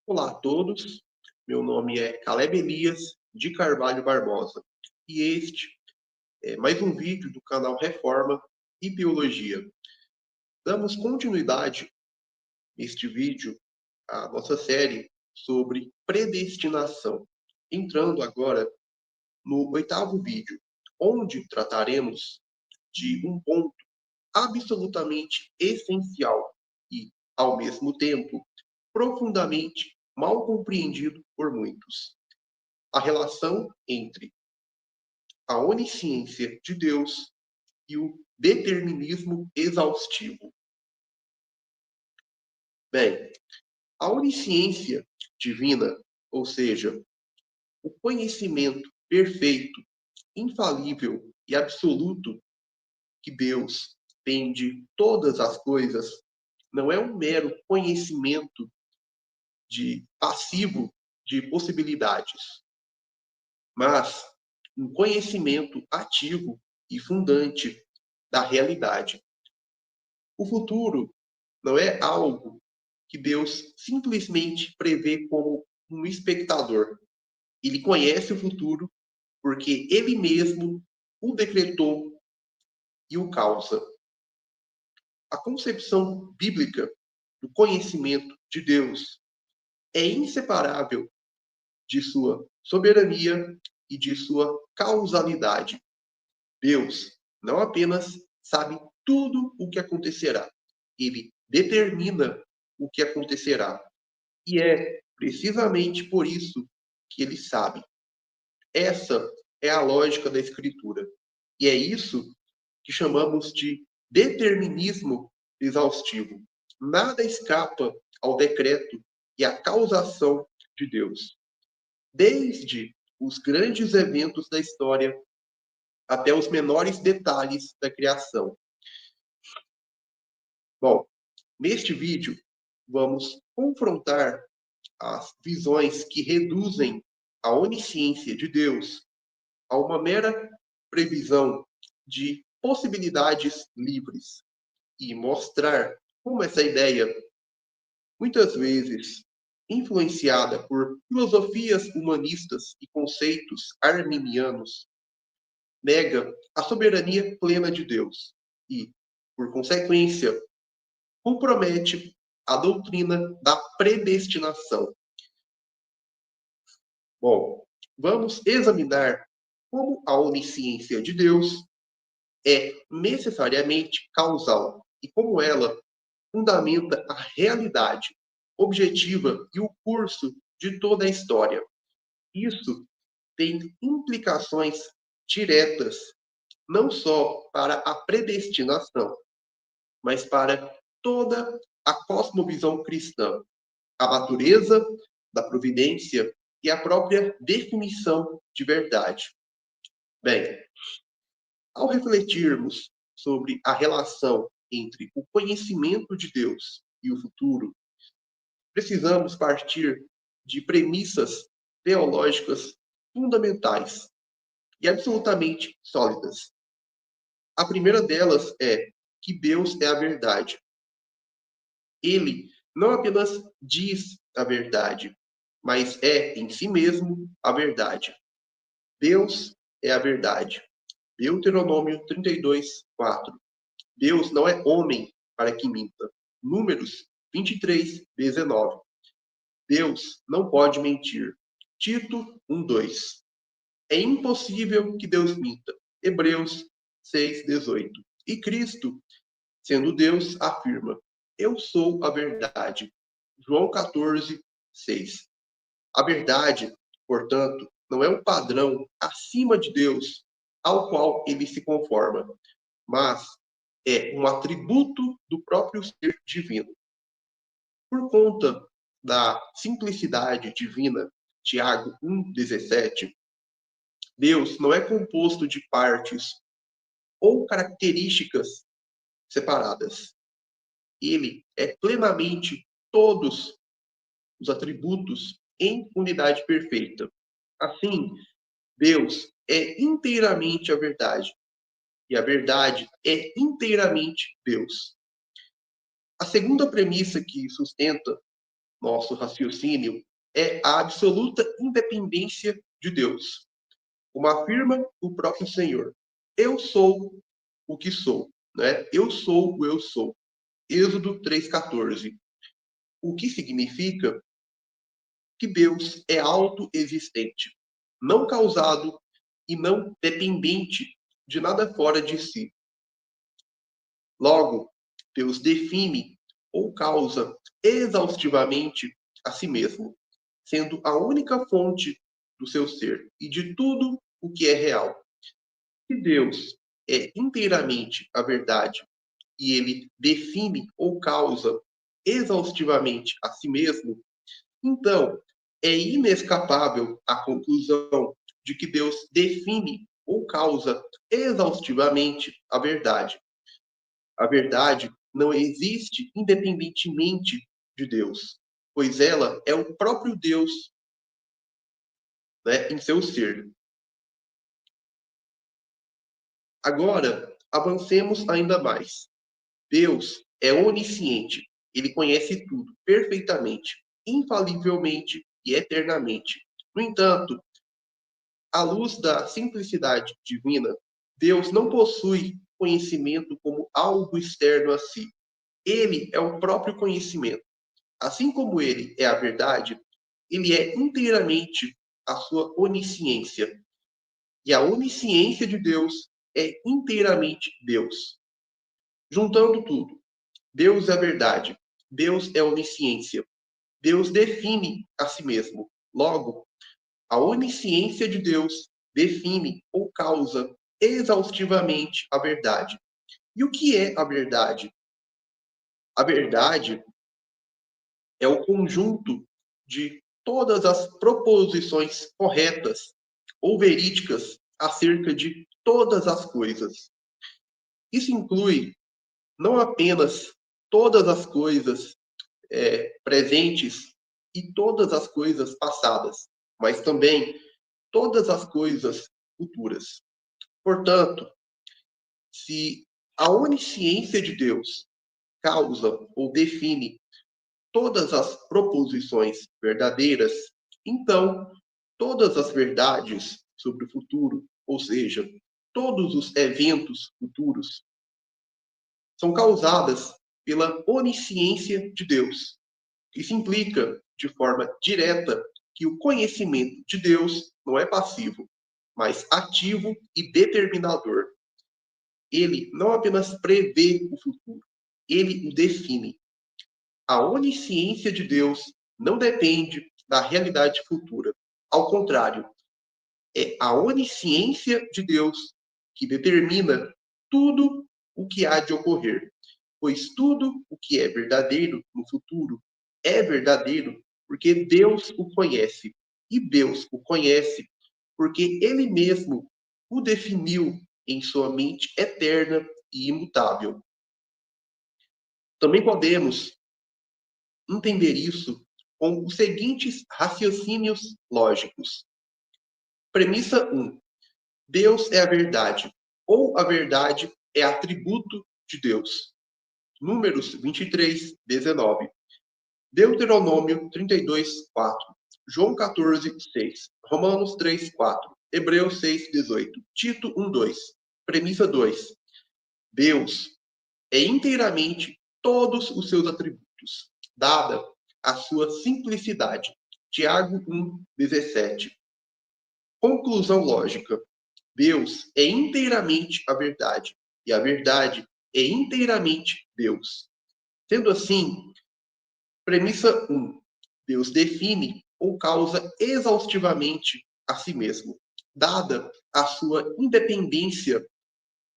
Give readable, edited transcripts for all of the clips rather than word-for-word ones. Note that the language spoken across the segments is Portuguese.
Olá a todos, meu nome é Caleb Elias de Carvalho Barbosa e este é mais um vídeo do canal Reforma e Biologia. Damos continuidade neste vídeo à nossa série sobre predestinação, entrando agora no 8º vídeo, onde trataremos de um ponto absolutamente essencial e, ao mesmo tempo, profundamente mal compreendido por muitos. A relação entre a onisciência de Deus e o determinismo exaustivo. Bem, a onisciência divina, ou seja, o conhecimento perfeito, infalível e absoluto que Deus tem de todas as coisas, não é um mero conhecimento passivo de possibilidades, mas um conhecimento ativo e fundante da realidade. O futuro não é algo que Deus simplesmente prevê como um espectador. Ele conhece o futuro porque ele mesmo o decretou e o causa. A concepção bíblica do conhecimento de Deus é inseparável de sua soberania e de sua causalidade. Deus não apenas sabe tudo o que acontecerá, ele determina o que acontecerá. E é precisamente por isso que ele sabe. Essa é a lógica da Escritura. E é isso que chamamos de determinismo exaustivo. Nada escapa ao decreto e à causação de Deus. Desde os grandes eventos da história até os menores detalhes da criação. Bom, neste vídeo, vamos confrontar as visões que reduzem a onisciência de Deus a uma mera previsão de possibilidades livres e mostrar como essa ideia, muitas vezes influenciada por filosofias humanistas e conceitos arminianos, nega a soberania plena de Deus e, por consequência, compromete a doutrina da predestinação. Bom, vamos examinar como a onisciência de Deus é necessariamente causal e como ela fundamenta a realidade objetiva e o curso de toda a história. Isso tem implicações diretas não só para a predestinação, mas para toda a cosmovisão cristã, a natureza da providência e a própria definição de verdade. Bem, ao refletirmos sobre a relação entre o conhecimento de Deus e o futuro, precisamos partir de premissas teológicas fundamentais e absolutamente sólidas. A primeira delas é que Deus é a verdade. Ele não apenas diz a verdade, mas é em si mesmo a verdade. Deus é a verdade. Deuteronômio 32, 4. Deus não é homem para que minta. Números 23, 19. Deus não pode mentir. Tito 1, 2. É impossível que Deus minta. Hebreus 6, 18. E Cristo, sendo Deus, afirma: Eu sou a verdade. João 14, 6. A verdade, portanto, não é um padrão acima de Deus ao qual ele se conforma, mas é um atributo do próprio ser divino. Por conta da simplicidade divina, Tiago 1,17, Deus não é composto de partes ou características separadas. Ele é plenamente todos os atributos em unidade perfeita. Assim, Deus é inteiramente a verdade e a verdade é inteiramente Deus. A segunda premissa que sustenta nosso raciocínio é a absoluta independência de Deus. Como afirma o próprio Senhor, eu sou o que sou, né? Eu sou o eu sou. Êxodo 3,14. O que significa que Deus é autoexistente, não causado e não dependente de nada fora de si. Logo, Deus define ou causa exaustivamente a si mesmo, sendo a única fonte do seu ser e de tudo o que é real. Se Deus é inteiramente a verdade e ele define ou causa exaustivamente a si mesmo, então é inescapável a conclusão de que Deus define ou causa exaustivamente a verdade. A verdade não existe independentemente de Deus, pois ela é o próprio Deus, né, em seu ser. Agora, avancemos ainda mais. Deus é onisciente. Ele conhece tudo perfeitamente, infalivelmente e eternamente. No entanto, à luz da simplicidade divina, Deus não possui conhecimento como algo externo a si. Ele é o próprio conhecimento. Assim como ele é a verdade, ele é inteiramente a sua onisciência. E a onisciência de Deus é inteiramente Deus. Juntando tudo, Deus é a verdade, Deus é a onisciência, Deus define a si mesmo. Logo, a onisciência de Deus define ou causa exaustivamente a verdade. E o que é a verdade? A verdade é o conjunto de todas as proposições corretas ou verídicas acerca de todas as coisas. Isso inclui não apenas todas as coisas presentes e todas as coisas passadas, mas também todas as coisas futuras. Portanto, se a onisciência de Deus causa ou define todas as proposições verdadeiras, então todas as verdades sobre o futuro, ou seja, todos os eventos futuros, são causadas pela onisciência de Deus. Isso implica, de forma direta, que o conhecimento de Deus não é passivo, mas ativo e determinador. Ele não apenas prevê o futuro, ele o define. A onisciência de Deus não depende da realidade futura. Ao contrário, é a onisciência de Deus que determina tudo o que há de ocorrer. Pois tudo o que é verdadeiro no futuro é verdadeiro porque Deus o conhece. E Deus o conhece porque Ele mesmo o definiu em sua mente eterna e imutável. Também podemos entender isso com os seguintes raciocínios lógicos. Premissa 1. Deus é a verdade, ou a verdade é atributo de Deus. Números 23, 19. Deuteronômio 32, 4. João 14, 6. Romanos 3, 4. Hebreus 6, 18. Tito 1, 2. Premissa 2. Deus é inteiramente todos os seus atributos, dada a sua simplicidade. Tiago 1, 17. Conclusão lógica. Deus é inteiramente a verdade, e a verdade é inteiramente Deus. Sendo assim, premissa 1. Deus define ou causa exaustivamente a si mesmo, dada a sua independência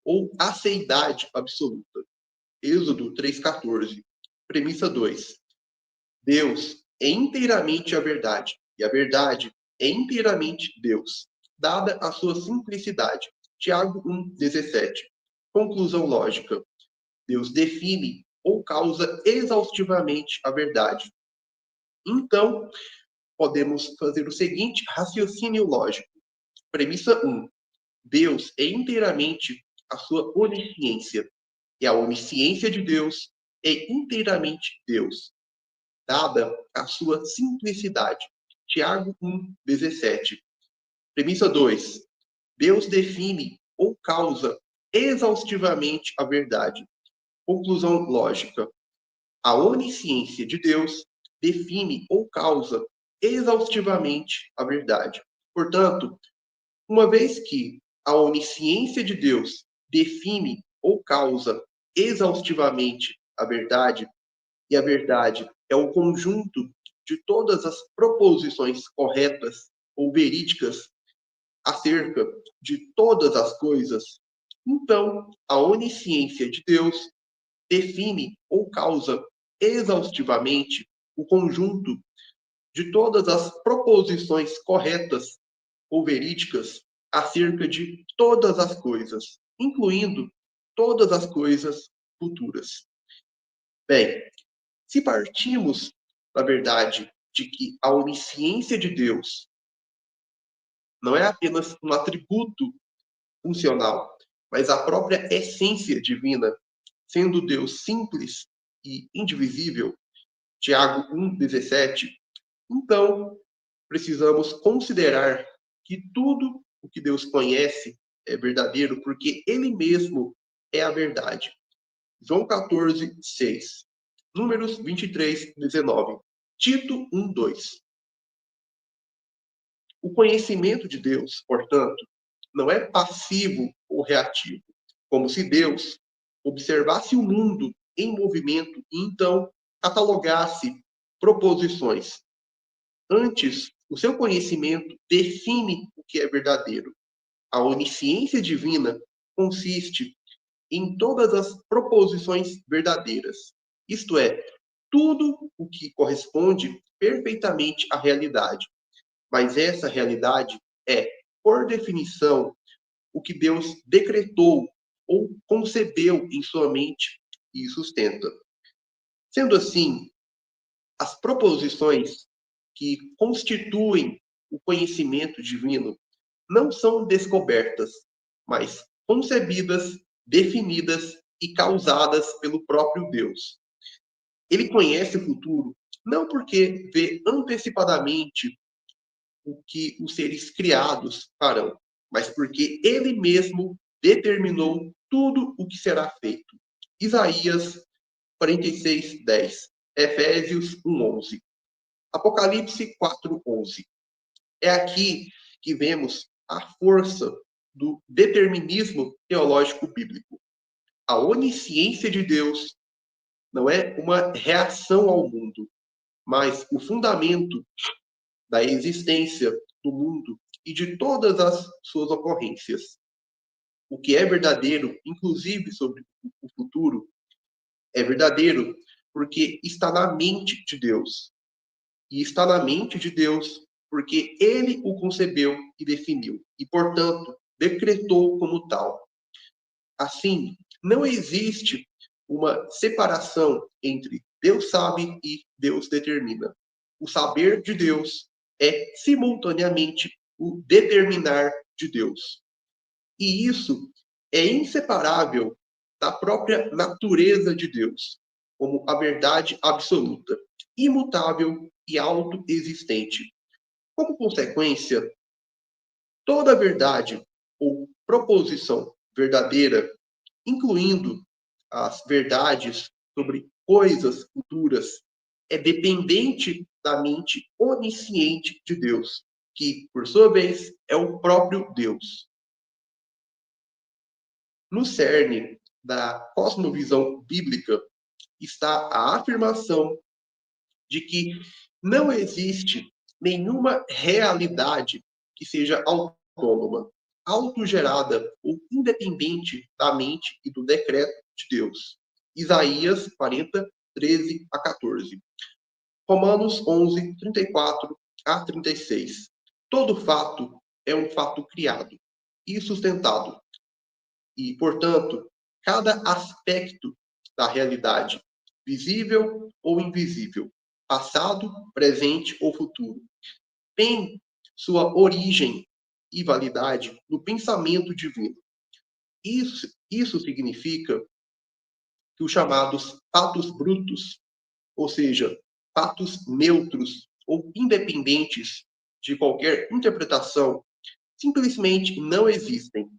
ou aceidade absoluta. Êxodo 3,14. Premissa 2. Deus é inteiramente a verdade, e a verdade é inteiramente Deus, dada a sua simplicidade. Tiago 1,17. Conclusão lógica. Deus define ou causa exaustivamente a verdade. Então, podemos fazer o seguinte raciocínio lógico. Premissa 1. Deus é inteiramente a sua onisciência. E a onisciência de Deus é inteiramente Deus. dada a sua simplicidade. Tiago 1:17. Premissa 2. Deus define ou causa exaustivamente a verdade. Conclusão lógica. A onisciência de Deus define ou causa exaustivamente a verdade. Portanto, uma vez que a onisciência de Deus define ou causa exaustivamente a verdade, e a verdade é o conjunto de todas as proposições corretas ou verídicas acerca de todas as coisas, então a onisciência de Deus define ou causa exaustivamente o conjunto de todas as proposições corretas ou verídicas acerca de todas as coisas, incluindo todas as coisas futuras. Bem, se partimos da verdade de que a onisciência de Deus não é apenas um atributo funcional, mas a própria essência divina, sendo Deus simples e indivisível, Tiago 1:17, então precisamos considerar que tudo o que Deus conhece é verdadeiro, porque Ele mesmo é a verdade. João 14:6. Números 23:19. Tito 1:2. O conhecimento de Deus, portanto, não é passivo ou reativo, como se Deus observasse o mundo em movimento e então catalogasse proposições. Antes, o seu conhecimento define o que é verdadeiro. A onisciência divina consiste em todas as proposições verdadeiras, isto é, tudo o que corresponde perfeitamente à realidade. Mas essa realidade é, por definição, o que Deus decretou ou concebeu em sua mente e sustenta. Sendo assim, as proposições que constituem o conhecimento divino não são descobertas, mas concebidas, definidas e causadas pelo próprio Deus. Ele conhece o futuro não porque vê antecipadamente o que os seres criados farão, mas porque ele mesmo determinou tudo o que será feito. Isaías 46:10, Efésios 1:11, Apocalipse 4:11. É aqui que vemos a força do determinismo teológico bíblico. A onisciência de Deus não é uma reação ao mundo, mas o fundamento da existência do mundo e de todas as suas ocorrências. O que é verdadeiro, inclusive sobre o futuro, é verdadeiro porque está na mente de Deus. E está na mente de Deus porque ele o concebeu e definiu, e, portanto, decretou como tal. Assim, não existe uma separação entre Deus sabe e Deus determina. O saber de Deus é simultaneamente o determinar de Deus. E isso é inseparável da própria natureza de Deus, como a verdade absoluta, imutável e autoexistente. Como consequência, toda verdade ou proposição verdadeira, incluindo as verdades sobre coisas futuras, é dependente da mente onisciente de Deus, que, por sua vez, é o próprio Deus. No cerne da cosmovisão bíblica está a afirmação de que não existe nenhuma realidade que seja autônoma, autogerada ou independente da mente e do decreto de Deus. Isaías 40:13-14. Romanos 11:34-36. Todo fato é um fato criado e sustentado. E, portanto, cada aspecto da realidade, visível ou invisível, passado, presente ou futuro, tem sua origem e validade no pensamento divino. Isso significa que os chamados fatos brutos, ou seja, fatos neutros ou independentes de qualquer interpretação simplesmente não existem.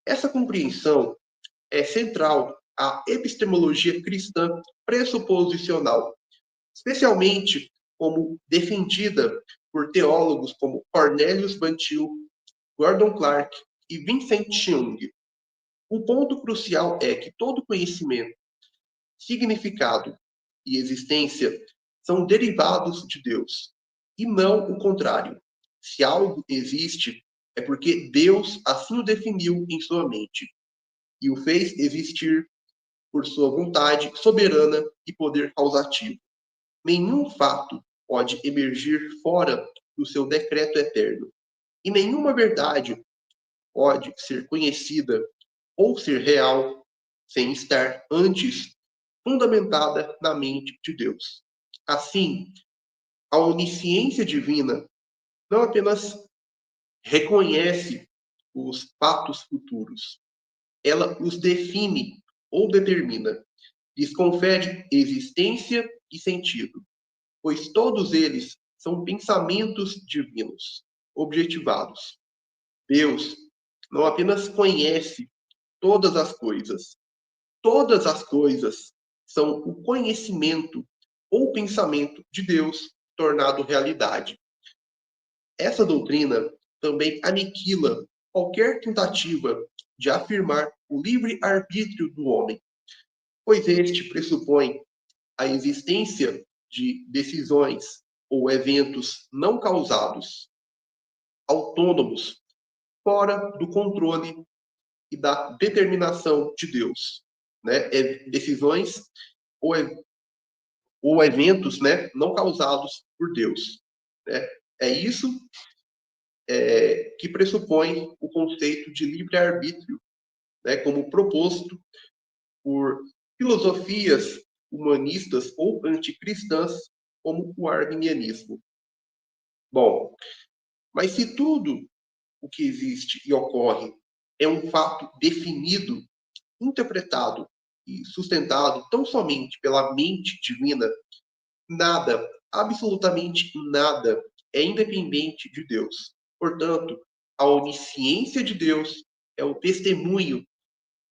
Essa compreensão é central à epistemologia cristã pressuposicional, especialmente como defendida por teólogos como Cornelius Van Til, Gordon Clark e Vincent Young. O ponto crucial é que todo conhecimento, significado e existência são derivados de Deus, e não o contrário. Se algo existe, é porque Deus assim o definiu em sua mente e o fez existir por sua vontade soberana e poder causativo. Nenhum fato pode emergir fora do seu decreto eterno, e nenhuma verdade pode ser conhecida ou ser real sem estar antes fundamentada na mente de Deus. Assim, a onisciência divina não apenas reconhece os fatos futuros, ela os define ou determina, lhes confere existência e sentido, pois todos eles são pensamentos divinos, objetivados. Deus não apenas conhece todas as coisas são o conhecimento ou pensamento de Deus tornado realidade. Essa doutrina também aniquila qualquer tentativa de afirmar o livre-arbítrio do homem, pois este pressupõe a existência de decisões ou eventos não causados, autônomos, fora do controle e da determinação de Deus, né? Decisões ou, ou eventos, né, não causados por Deus, né? É isso que pressupõe o conceito de livre-arbítrio, né, como proposto por filosofias humanistas ou anticristãs, como o arminianismo. Bom, mas se tudo o que existe e ocorre é um fato definido, interpretado e sustentado tão somente pela mente divina, nada, absolutamente nada, é independente de Deus. Portanto, a onisciência de Deus é o testemunho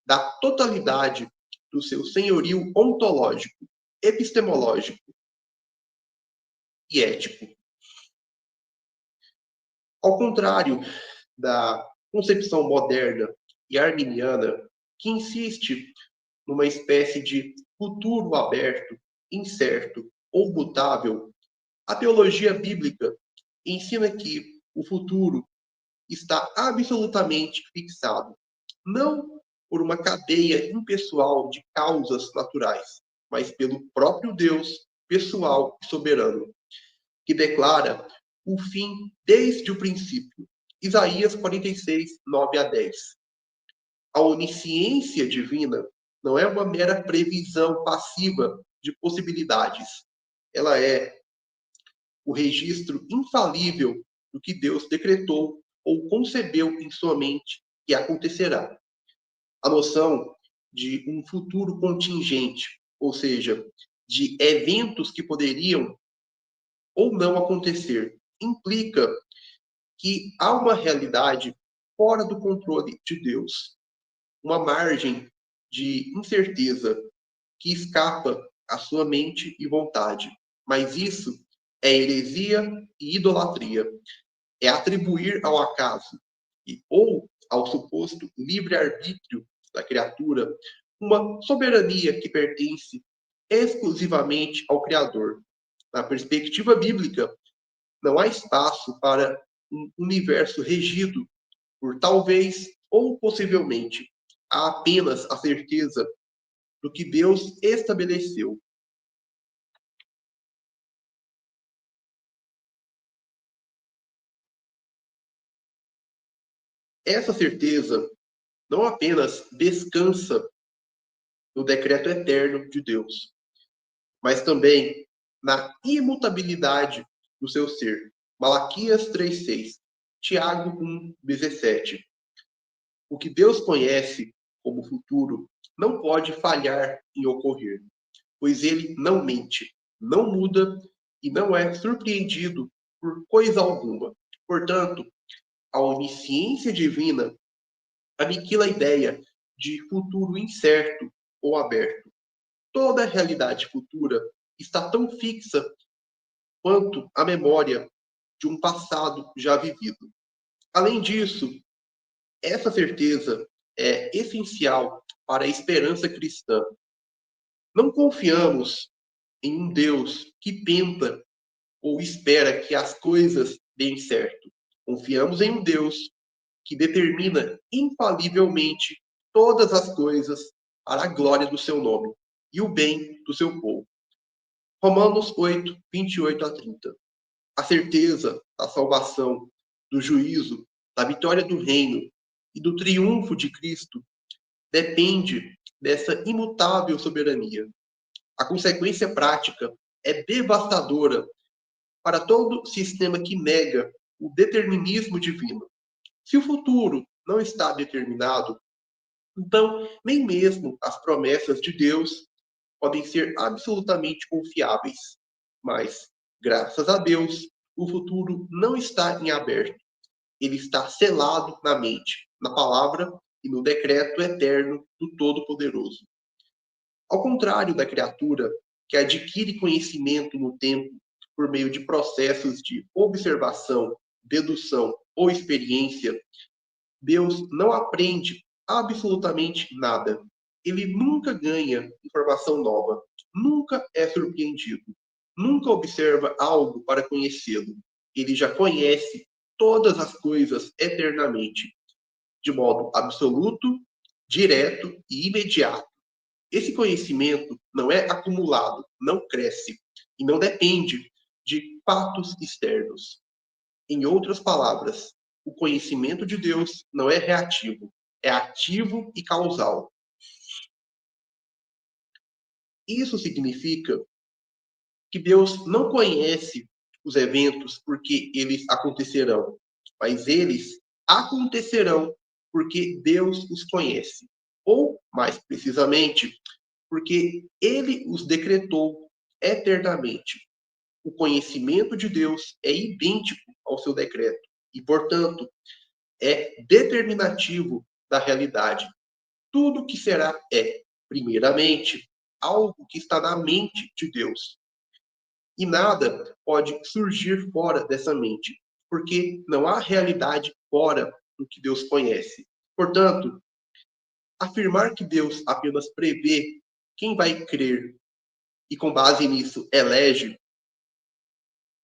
da totalidade do seu senhorio ontológico, epistemológico e ético. Ao contrário da concepção moderna e arminiana, que insiste numa espécie de futuro aberto, incerto ou mutável, a teologia bíblica ensina que o futuro está absolutamente fixado, não por uma cadeia impessoal de causas naturais, mas pelo próprio Deus pessoal e soberano, que declara o fim desde o princípio. Isaías 46, 9 a 10. A onisciência divina não é uma mera previsão passiva de possibilidades. Ela é o registro infalível do que Deus decretou ou concebeu em sua mente que acontecerá. A noção de um futuro contingente, ou seja, de eventos que poderiam ou não acontecer, implica que há uma realidade fora do controle de Deus, uma margem de incerteza que escapa à sua mente e vontade. Mas isso é heresia e idolatria. É atribuir ao acaso ou ao suposto livre-arbítrio da criatura uma soberania que pertence exclusivamente ao Criador. Na perspectiva bíblica, não há espaço para um universo regido por talvez ou possivelmente. Há apenas a certeza do que Deus estabeleceu. Essa certeza não apenas descansa no decreto eterno de Deus, mas também na imutabilidade do seu ser. Malaquias 3:6, Tiago 1:17. O que Deus conhece como futuro não pode falhar em ocorrer, pois ele não mente. não muda e não é surpreendido por coisa alguma. Portanto, a onisciência divina aniquila a ideia de futuro incerto ou aberto. Toda a realidade futura está tão fixa quanto a memória de um passado já vivido. Além disso, essa certeza é essencial para a esperança cristã. Não confiamos em um Deus que tenta ou espera que as coisas deem certo. Confiamos em um Deus que determina infalivelmente todas as coisas para a glória do seu nome e o bem do seu povo. Romanos 8, 28 a 30. A certeza da salvação, do juízo, da vitória do reino e do triunfo de Cristo depende dessa imutável soberania. A consequência prática é devastadora para todo sistema que nega o determinismo divino. Se o futuro não está determinado, então nem mesmo as promessas de Deus podem ser absolutamente confiáveis. Mas, graças a Deus, o futuro não está em aberto. Ele está selado na mente, na palavra e no decreto eterno do Todo-Poderoso. Ao contrário da criatura, que adquire conhecimento no tempo por meio de processos de observação, dedução ou experiência, Deus não aprende absolutamente nada. Ele nunca ganha informação nova, nunca é surpreendido, nunca observa algo para conhecê-lo. Ele já conhece todas as coisas eternamente, de modo absoluto, direto e imediato. Esse conhecimento não é acumulado, não cresce e não depende de fatos externos. Em outras palavras, o conhecimento de Deus não é reativo, é ativo e causal. Isso significa que Deus não conhece os eventos porque eles acontecerão, mas eles acontecerão porque Deus os conhece. Ou, mais precisamente, porque ele os decretou eternamente. O conhecimento de Deus é idêntico ao seu decreto e, portanto, é determinativo da realidade. Tudo que será é, primeiramente, algo que está na mente de Deus. E nada pode surgir fora dessa mente, porque não há realidade fora do que Deus conhece. Portanto, afirmar que Deus apenas prevê quem vai crer e, com base nisso, elege,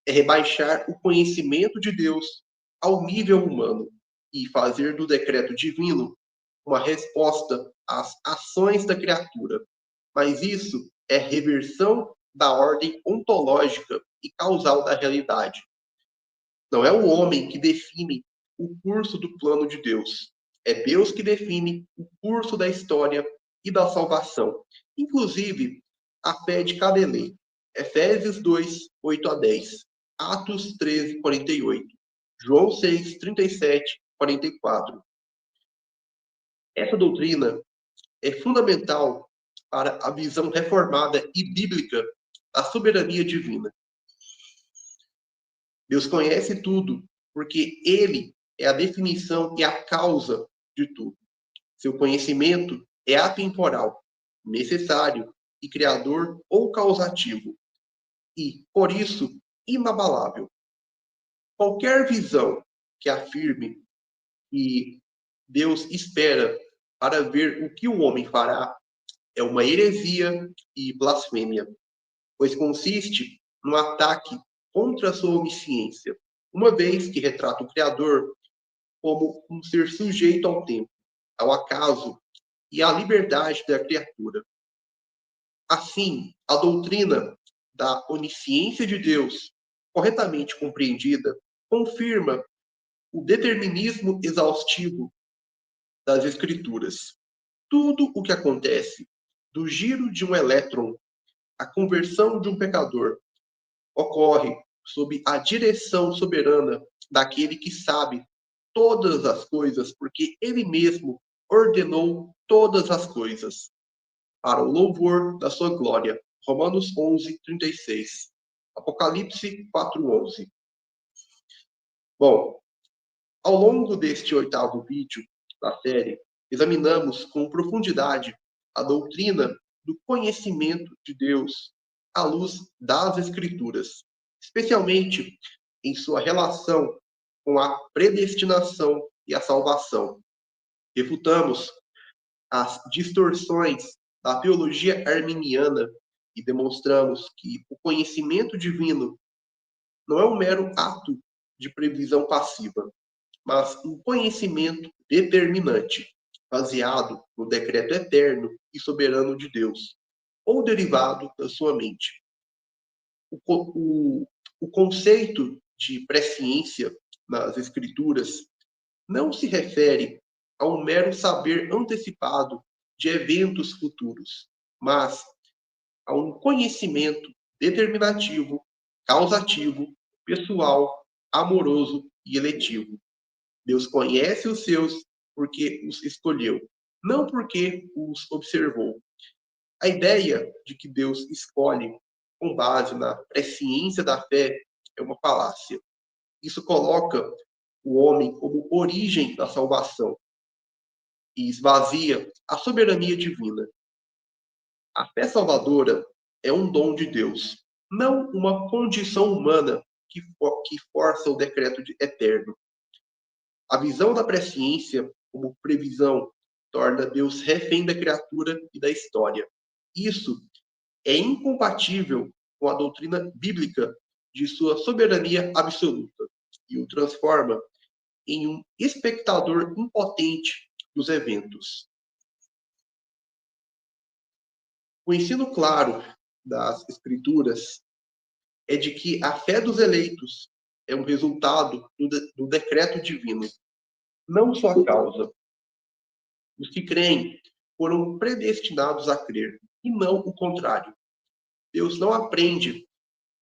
é rebaixar o conhecimento de Deus ao nível humano e fazer do decreto divino uma resposta às ações da criatura. Mas isso é reversão da ordem ontológica e causal da realidade. Não é o homem que define o curso do plano de Deus. É Deus que define o curso da história e da salvação. Inclusive, a fé de cada eleito. Efésios 2, 8 a 10. Atos 13, 48. João 6, 37, 44. Essa doutrina é fundamental para a visão reformada e bíblica da soberania divina. Deus conhece tudo, porque Ele é a definição e a causa de tudo. Seu conhecimento é atemporal, necessário e criador ou causativo, e, por isso, inabalável. Qualquer visão que afirme que Deus espera para ver o que o homem fará é uma heresia e blasfêmia, pois consiste no ataque contra a sua onisciência, uma vez que retrata o Criador como um ser sujeito ao tempo, ao acaso e à liberdade da criatura. Assim, a doutrina da onisciência de Deus, corretamente compreendida, confirma o determinismo exaustivo das Escrituras. Tudo o que acontece, do giro de um elétron à conversão de um pecador, ocorre sob a direção soberana daquele que sabe todas as coisas, porque ele mesmo ordenou todas as coisas, para o louvor da sua glória. Romanos 11:36. Apocalipse 4:11. Bom, ao longo deste 8º vídeo da série, examinamos com profundidade a doutrina do conhecimento de Deus à luz das Escrituras, especialmente em sua relação com a predestinação e a salvação. Refutamos as distorções da teologia arminiana e demonstramos que o conhecimento divino não é um mero ato de previsão passiva, mas um conhecimento determinante, baseado no decreto eterno e soberano de Deus, ou derivado da sua mente. O conceito de presciência nas Escrituras não se refere a um mero saber antecipado de eventos futuros, mas a um conhecimento determinativo, causativo, pessoal, amoroso e eletivo. Deus conhece os seus porque os escolheu, não porque os observou. A ideia de que Deus escolhe com base na presciência da fé é uma falácia. Isso coloca o homem como origem da salvação e esvazia a soberania divina. A fé salvadora é um dom de Deus, não uma condição humana que força o decreto eterno. A visão da presciência como previsão torna Deus refém da criatura e da história. Isso é incompatível com a doutrina bíblica de sua soberania absoluta e o transforma em um espectador impotente dos eventos. O ensino claro das Escrituras é de que a fé dos eleitos é um resultado do decreto divino, não sua causa. Os que creem foram predestinados a crer, e não o contrário. Deus não aprende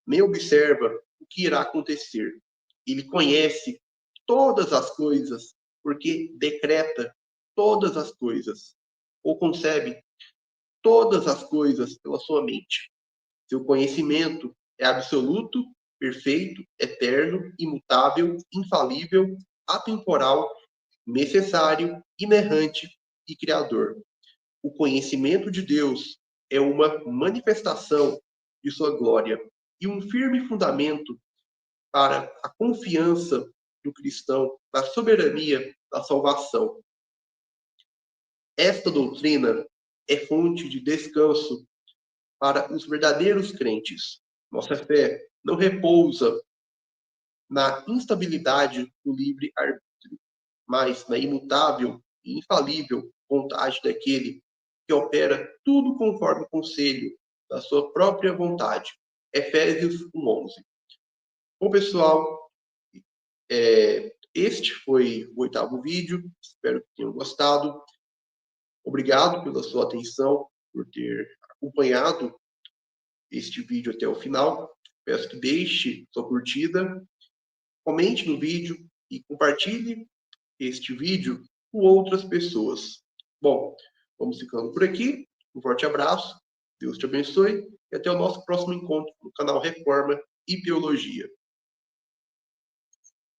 nem observa o que irá acontecer. Ele conhece todas as coisas, porque decreta todas as coisas, ou concebe todas as coisas pela sua mente. Seu conhecimento é absoluto, perfeito, eterno, imutável, infalível, atemporal, necessário, inerrante e criador. O conhecimento de Deus é uma manifestação de sua glória e um firme fundamento para a confiança do cristão na soberania da salvação. Esta doutrina é fonte de descanso para os verdadeiros crentes. Nossa fé não repousa na instabilidade do livre-arbítrio, mas na imutável e infalível vontade daquele que opera tudo conforme o conselho da sua própria vontade. Efésios 1:11. Bom, pessoal, este foi o 8º vídeo. Espero que tenham gostado. Obrigado pela sua atenção, por ter acompanhado este vídeo até o final. Peço que deixe sua curtida, comente no vídeo e compartilhe este vídeo com outras pessoas. Bom, vamos ficando por aqui. Um forte abraço, Deus te abençoe e até o nosso próximo encontro no canal Reforma e Teologia.